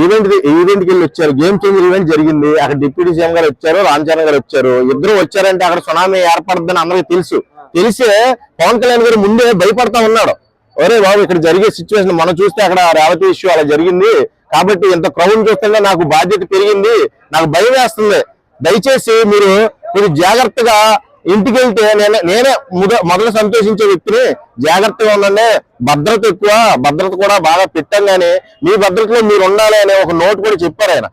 Event కి వెళ్ళి వచ్చారు. గేమ్ చేంజర్ ఈవెంట్ జరిగింది. అక్కడ డిప్యూటీ సీఎం గారు వచ్చారు, రామ్ చరణ్ గారు వచ్చారు. ఇద్దరు వచ్చారంటే అక్కడ సునామీ ఏర్పడుతుందని అందరికీ తెలిసే పవన్ కళ్యాణ్ గారు ముందే భయపడతా ఉన్నాడు. ఒరే బాబు, ఇక్కడ జరిగే సిచ్యువేషన్ మనం చూస్తే అక్కడ రేవతి ఇష్యూ అలా జరిగింది కాబట్టి ఇంత క్రౌడ్ చూస్తుంటే నాకు బాధ్యత పెరిగింది, నాకు భయం వేస్తుంది. దయచేసి మీరు కొంచెం జాగ్రత్తగా ఇంటికి వెళ్తే నేనే మొదలు సంతోషించే వ్యక్తిని. జాగ్రత్తగా ఉండండి, భద్రత ఎక్కువ, భద్రత కూడా బాగా పెట్టాం కానీ మీ భద్రతలో మీరు ఉండాలి అనే ఒక నోట్ కూడా చెప్పారు ఆయన,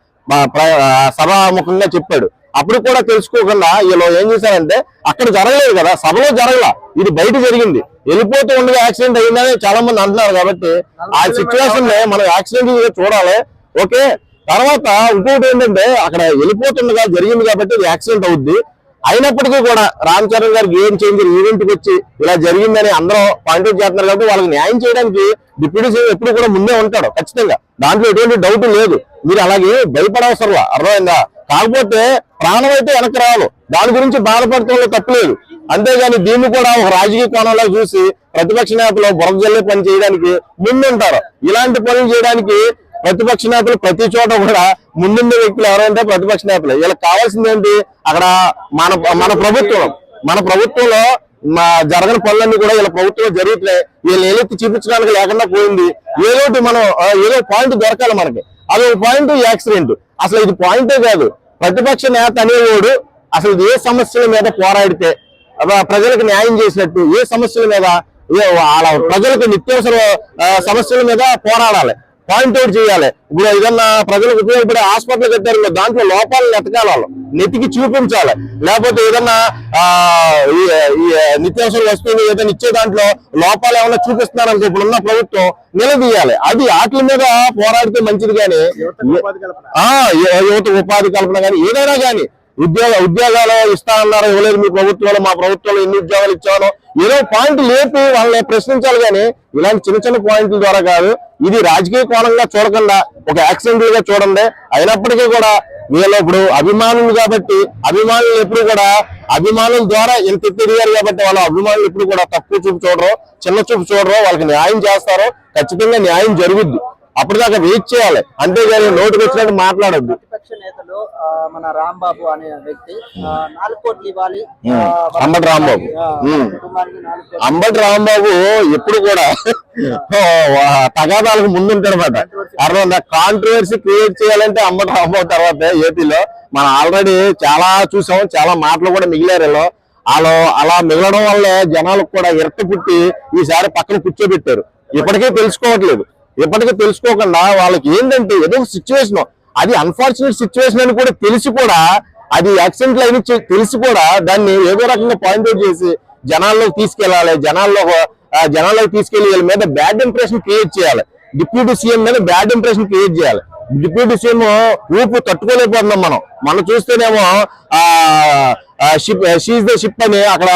సభాముఖంగా చెప్పాడు. అప్పుడు కూడా తెలుసుకోకుండా వీళ్ళు ఏం చేశారంటే అక్కడ జరగలేదు కదా, సభలో జరగల, ఇది బయట జరిగింది. వెళ్ళిపోతూ ఉండగా యాక్సిడెంట్ అయిందని చాలా మంది అంటున్నారు. కాబట్టి ఆ సిచ్యువేషన్ మనం యాక్సిడెంట్ చూడాలి. ఓకే, తర్వాత ఇంకోటి ఏంటంటే అక్కడ వెళ్ళిపోతుండగా జరిగింది కాబట్టి ఇది యాక్సిడెంట్ అవుద్ది. అయినప్పటికీ కూడా రామ్ చరణ్ గారు గేమ్ చేంజర్ ఈవెంట్ కి వచ్చి ఇలా జరిగిందని అందరూ పాయింట్ చేస్తున్నారు కాబట్టి వాళ్ళకి న్యాయం చేయడానికి డిప్యూటీ సీఎం ఎప్పుడు కూడా ముందే ఉంటాడు ఖచ్చితంగా, దాంట్లో ఎటువంటి డౌట్ లేదు. మీరు అలాగే భయపడవసరంలా, అర్థమైందా? కాకపోతే ప్రాణం అయితే వెనక్కి రావాలి, దాని గురించి బాధపడటంలో తప్పులేదు. అంతేగాని దీన్ని కూడా ఒక రాజకీయ కోణంలో చూసి ప్రతిపక్ష నేతలు బురద జల్లే పని చేయడానికి ముందుంటారు. ఇలాంటి పనులు చేయడానికి ప్రతిపక్ష నేతలు ప్రతి చోట కూడా ముందుండే వ్యక్తులు ఎవరంటే ప్రతిపక్ష నేతలు. వీళ్ళకి కావాల్సింది ఏంటి? అక్కడ మన ప్రభుత్వంలో జరగని పనులన్నీ కూడా వీళ్ళ ప్రభుత్వంలో జరుగుతున్నాయి. వీళ్ళు ఏలెత్తి చూపించడానికి లేకుండా పోయింది. ఏదో పాయింట్ దొరకాలి మనకి, అదో పాయింట్ యాక్సిడెంట్. అసలు ఇది పాయింటే కాదు. ప్రతిపక్ష నేత అనేవాడు అసలు ఏ సమస్యల మీద పోరాడితే ప్రజలకు న్యాయం చేసినట్టు, ఏ సమస్యల మీద ప్రజలకు నిత్యావసర సమస్యల మీద పోరాడాలి, పాయింట్ అవుట్ చేయాలి. ఇప్పుడు ఏదన్నా ప్రజలకు ఉపయోగపడే హాస్పిటల్ కట్టారు, దాంట్లో లోపాలను ఎతకాలి, నెతికి చూపించాలి. లేకపోతే ఏదన్నా నిత్యావసర వస్తువులు ఏదైనా ఇచ్చే దాంట్లో లోపాలు ఏమైనా చూపిస్తున్నారనుకో ఇప్పుడు ఉన్న ప్రభుత్వం నిలదీయాలి. అది వాటి మీద పోరాడితే మంచిది. కానీ యువత ఉపాధి కల్పన కానీ ఏదైనా కానీ ఉద్యోగాలు ఇస్తానన్నారు, ఇవ్వలేదు మీ ప్రభుత్వంలో, మా ప్రభుత్వంలో ఎన్ని ఉద్యోగాలు ఇచ్చానో ఏదో పాయింట్ లేపి వాళ్ళని ప్రశ్నించాలి. కానీ ఇలాంటి చిన్న చిన్న పాయింట్ల ద్వారా కాదు. ఇది రాజకీయ కోణంగా చూడకుండా ఒక యాక్సిడెంట్లుగా చూడండి. అయినప్పటికీ కూడా వీళ్ళు ఇప్పుడు అభిమానులు కాబట్టి అభిమానులు ఎప్పుడు కూడా అభిమానుల ద్వారా ఎంత ఎదిగారు కాబట్టి వాళ్ళ అభిమానులు ఎప్పుడు కూడా తక్కువ చూపు చూడరు, చిన్న చూపు చూడరు. వాళ్ళకి న్యాయం చేస్తారు, ఖచ్చితంగా న్యాయం జరుగుద్ది. అప్పటిదాకా వెయిట్ చేయాలి, అంతేగాని నోటికి వచ్చినట్టు మాట్లాడద్దు. ప్రతిపక్ష నేతలు మన రాంబాబు అనే వ్యక్తి 4 కోట్లు ఇవ్వాలి, అంబటి రాంబాబు ఎప్పుడు కూడా తగాదాలకు ముందుంటాడు అనమాట. అర్థం, కాంట్రవర్సీ క్రియేట్ చేయాలంటే అంబటి రాంబాబు తర్వాత ఏపీలో మనం ఆల్రెడీ చాలా చూసాం, చాలా మాటలు కూడా మిగిలారు. అలా మిగలడం వల్లే జనాలకు కూడా ఇరట పుట్టి ఈసారి పక్కన కూర్చోబెట్టారు. ఇప్పటికే తెలుసుకోకుండా వాళ్ళకి ఏంటంటే ఏదో సిచ్యువేషన్, అది అన్ఫార్చునేట్ సిచ్యువేషన్ అని కూడా తెలిసి కూడా, అది యాక్సిడెంట్లు అయిన తెలిసి కూడా దాన్ని ఏదో రకంగా పాయింట్అవుట్ చేసి జనాల్లోకి తీసుకెళ్లాలి. జనాల్లోకి తీసుకెళ్లి వీళ్ళ మీద బ్యాడ్ ఇంప్రెషన్ క్రియేట్ చేయాలి. డిప్యూటీ సీఎం మీద బ్యాడ్ ఇంప్రెషన్ క్రియేట్ చేయాలి. డిప్యూటీ సీఎం ఊపు తట్టుకోలేకపోతున్నాం మనం చూస్తేనేమో షీజ్ ద షిప్ అని అక్కడ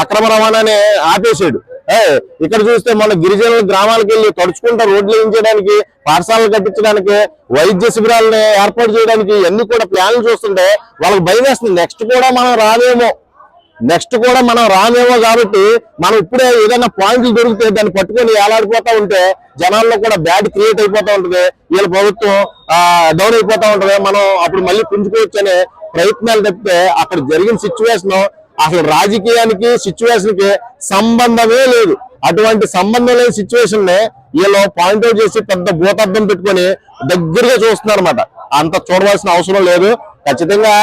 అక్రమ రవాణాని ఆపేసాడు. ఇక్కడ చూస్తే మన గిరిజనుల గ్రామాలకు వెళ్ళి తడుచుకుంటా రోడ్లు వేయించడానికి, పాఠశాలలు కట్టించడానికి, వైద్య శిబిరాలను ఏర్పాటు చేయడానికి ఇవన్నీ కూడా ప్లాన్లు చూస్తుంటే వాళ్ళకి భయం వేస్తుంది. నెక్స్ట్ కూడా మనం రామేమో కాబట్టి మనం ఇప్పుడే ఏదైనా పాయింట్లు దొరికితే దాన్ని పట్టుకొని ఏలాడిపోతా ఉంటే జనాల్లో కూడా బ్యాడ్ క్రియేట్ అయిపోతా ఉంటుంది. వీళ్ళ ప్రభుత్వం డౌన్ అయిపోతా ఉంటుంది. మనం అప్పుడు మళ్ళీ పుంజుకోవచ్చు అనే ప్రయత్నాలు తప్పితే అక్కడ జరిగిన సిచ్యువేషన్ అసలు రాజకీయానికి సిచ్యువేషన్ కి సంబంధమే లేదు. అటువంటి సంబంధం లేని సిచ్యువేషన్ ని వీళ్ళు పాయింట్అవుట్ చేసి పెద్ద భూతార్థం పెట్టుకొని దగ్గరగా చూస్తున్నారు అనమాట. అంత చూడవలసిన అవసరం లేదు. ఖచ్చితంగా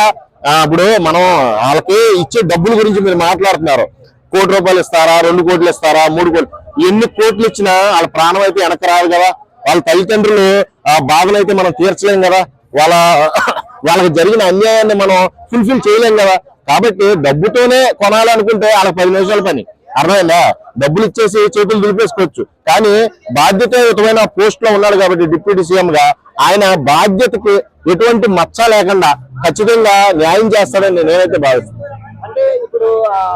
ఇప్పుడు మనం వాళ్ళకి ఇచ్చే డబ్బుల గురించి మీరు మాట్లాడుతున్నారు. 1 కోటి రూపాయలు ఇస్తారా, 2 కోట్లు ఇస్తారా, 3 కోట్లు, ఎన్ని కోట్లు ఇచ్చినా వాళ్ళ ప్రాణం అయితే వెనక రాదు కదా. వాళ్ళ తల్లిదండ్రులు బాధలు అయితే మనం తీర్చలేం కదా. వాళ్ళకి జరిగిన అన్యాయాన్ని మనం ఫుల్ఫిల్ చేయలేం కదా. కాబట్టి డబ్బుతోనే కొనాలనుకుంటే వాళ్ళకి 10 నిమిషాల పని, అర్థమైందా? డబ్బులు ఇచ్చేసి చేతులు దులిపేసుకోవచ్చు. కానీ బాధ్యతాయుతమైన పోస్ట్ లో ఉన్నాడు కాబట్టి డిప్యూటీ సీఎం గా ఆయన బాధ్యతకి ఎటువంటి మచ్చ లేకుండా ఖచ్చితంగా న్యాయం చేస్తాడని నేనైతే భావిస్తున్నాను. అంటే ఇప్పుడు